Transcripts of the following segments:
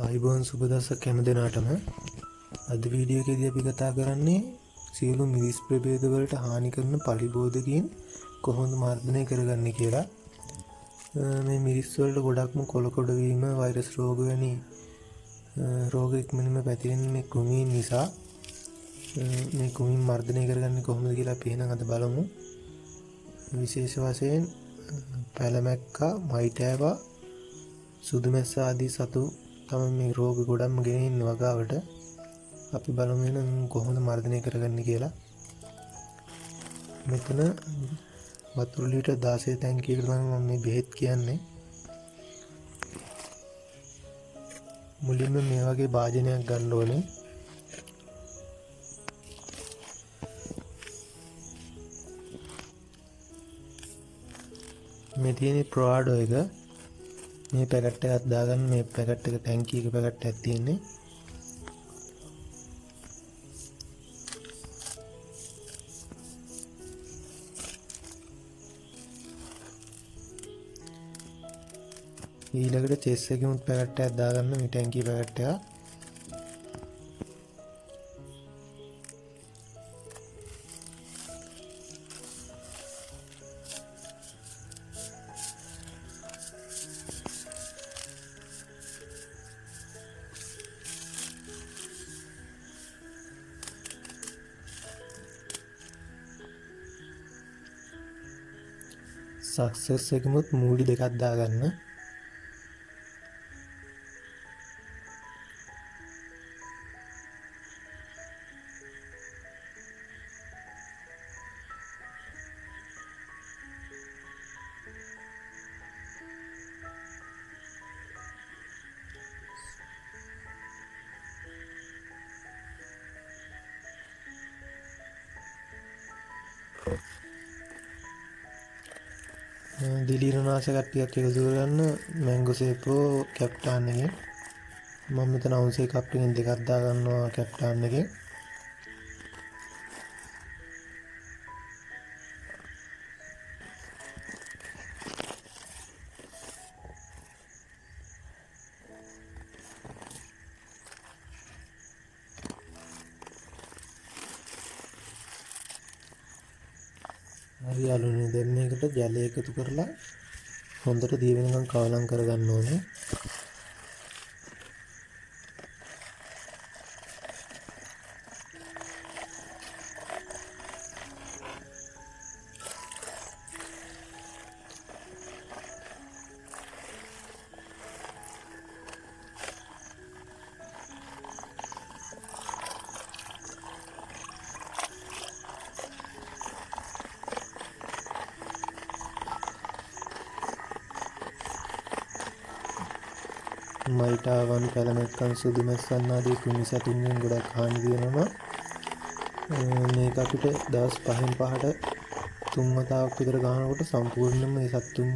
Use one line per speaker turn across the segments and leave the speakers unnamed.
ආයිබෝන් සුබ දවසක් හැම දිනාටම. අද වීඩියෝ එකේදී අපි කතා කරන්නේ සියලු මිරිස් ප්‍රභේද වලට හානි කරන පලිබෝධකීන් කොහොමද මර්ධනය කරගන්නේ කියලා. මේ මිරිස් වලට ගොඩක්ම කොළකොඩ වීම, වෛරස් රෝග වැනි රෝග ඉක්මනින්ම පැතිරෙන මේ කෘමීන් නිසා මේ කෘමීන් මර්ධනය කරගන්නේ කොහොමද කියලා අපි එහෙනම් අද බලමු. විශේෂ වශයෙන් පැලමැක්කා, මයිටෑවා, සුදුමැස්ස ආදී සතු තමයි මේ රෝග ගොඩක්ම ගෙනින්නේ වගාවට. අපි බලමු එහෙනම් කොහොමද මර්ධනය කරගන්නේ කියලා. මෙතන වතුර ලීටර් 16 ටැංකියකට තමයි මම මේ බෙහෙත් කියන්නේ. මුලින්ම මේ වගේ භාජනයක් ගන්න ඕනේ. මේ තියෙන්නේ ප්‍රොආඩෝ එක. මේ පැකට් එකක් දාගන්න. මේ පැකට් එක ටැංකිය එක පැකට් එකක් තියෙන්නේ. ඊළඟට චෙස් එකෙමුත් පැකට් එකක් දාගන්න. මේ ටැංකිය පැකට් එක. සක්සස් එකමුත් මූඩි දෙකක් දාගන්න. දිලීරනාශක ටිකක් එකතු කරගන්න. මැංගෝ සේපෝ කැප්ටාන් එකෙන් මම මෙතන අවුන්සේ කප් එකෙන් දෙකක් දාගන්නවා කැප්ටාන් එකෙන්. හරි යාළුවනේ, දැන් මේකට ජලය එකතු කරලා හොඳට දිය වෙනකන් කවලම් කරගන්න ඕනේ. මයිටාවන්, පැලමැක්කන්, සුදුමැස්සන් ආදී කෘමි සතුන්ගෙන් ගොඩක් හානි වෙනවා. මේක අපිට දවස් 5න් 5ට 3 වතාවක් විතර ගන්නකොට සම්පූර්ණයෙන්ම මේ සතුන්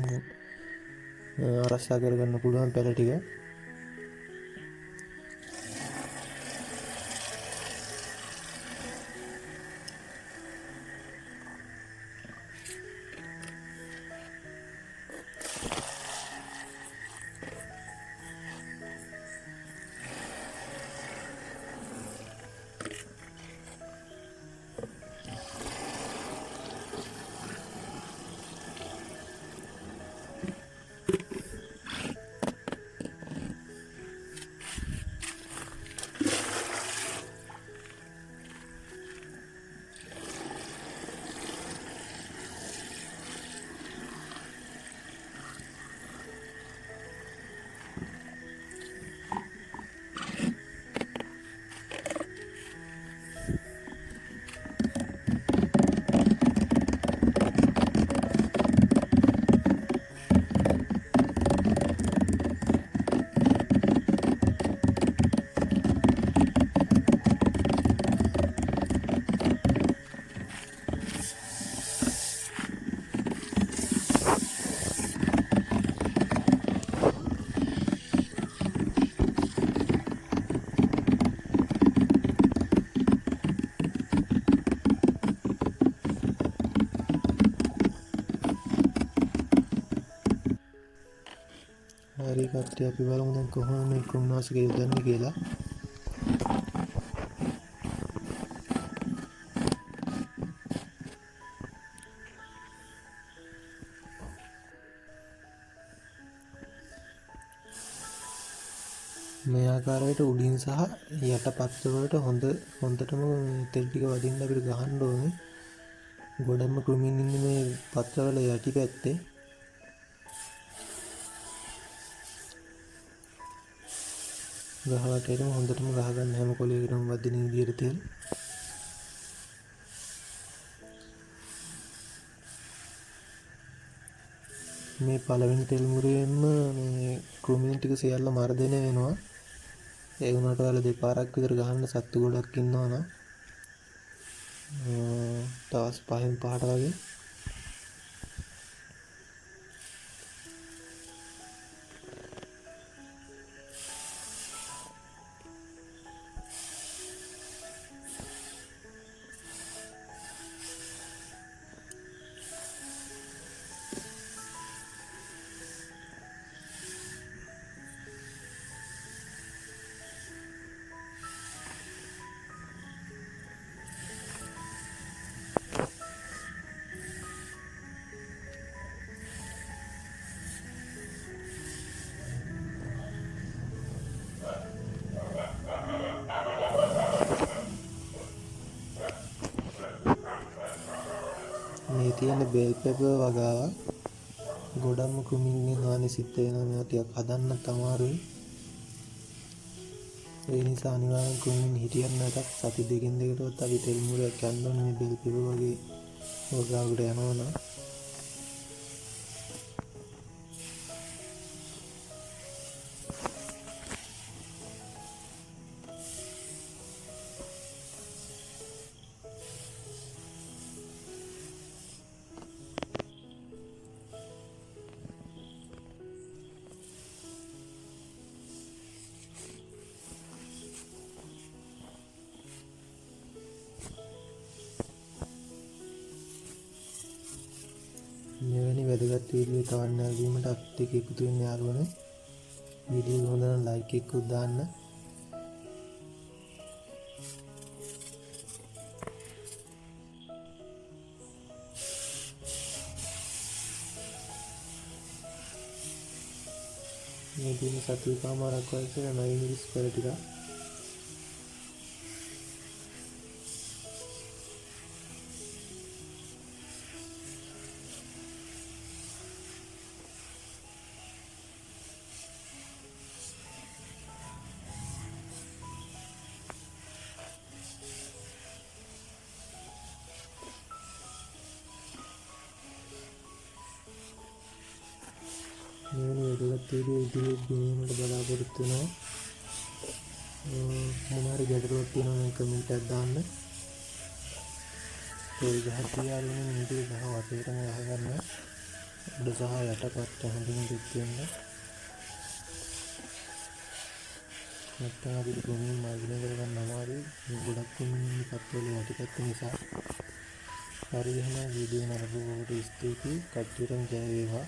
ආරක්ෂා කරගන්න පුළුවන් පැල ටික. හරි කට්ටිය අපි බලමු දැන් කොහොමද මේ ක්‍රිමිනාශක යොදන්නේ කියලා. මේ ආකාරයට උඩින් සහ යට පත්‍ර වලට හොඳටම තෙල් ටික වදින්න අපිට ගහන්න ඕනේ. ගොඩක්ම ක්‍රිමීන් ඉන්නේ මේ පත්‍ර වල යටි පැත්තේ. ගහවටේටම හොඳටම ගහගන්න හැම කොලයකටම වදින විදියට තෙල්. මේ පළවෙනි තෙල් මුරයෙන්ම මේ ක්‍රිමීන් ටික සියල්ල මර්ධනය වෙනවා. ඒ වුණාට ඔයාලා දෙපාරක් විතර ගහන්න සත්තු ගොඩක් ඉන්නවා නම් දවස් 5න් 5ට වගේ මේ තියෙන බෙල් පෙපර් වගාවක් ගොඩක්ම ක්‍රිමීන්ගෙන් හානි සිද්ධ වෙනවා. මේවා ටිකක් හදන්නත් අමාරුයි. ඒ නිසා අනිවාර්යෙන් ක්‍රිමීන් හිටියත් නැතත් සති දෙකකින් දෙකටවත් අපි තෙල් මුරයක් යන්න ඕනේ මේ බෙල් පෙපර් වගේ වගාවකට යනවා නම්. මෙවැනි වැදගත් වීඩියෝ තවත් නැරඹීමට අපිත් එක්ක එකතු වෙන්න යාළුවනේ. වීඩියෝ එක හොඳ නම් ලයික් එකක් දාන්න. මේ දින සතිය කාමාරක් වගේ නයි මිරිස් පෙර ටික මෙවැනි වැදගත් වීඩියෝ ඉදිරියට ගෙනීමට බලාපොරොත්තු වෙනවා. මොනවාරි ගැටලුවක් තියෙනවා නම් කමෙන්ට් එකක් දාන්න. ඒ ගහක් තියාගෙන මේක ගහ වටේටම ගහගන්න. උඩ සහ යටපත් හොඳින් දෙක් වෙන්න. නැත්නම් අපිට ක්‍රිමීන් මාර්ජනය කරගන්න අමාරුයි. මේ ගොඩක් ක්‍රිමීන් පත්වල යටිපැත්ත නිසා. හරි එහෙනම් වීඩියෝ නරඹුවට ස්තුතියි. කට්ටියටම ජය වේවා.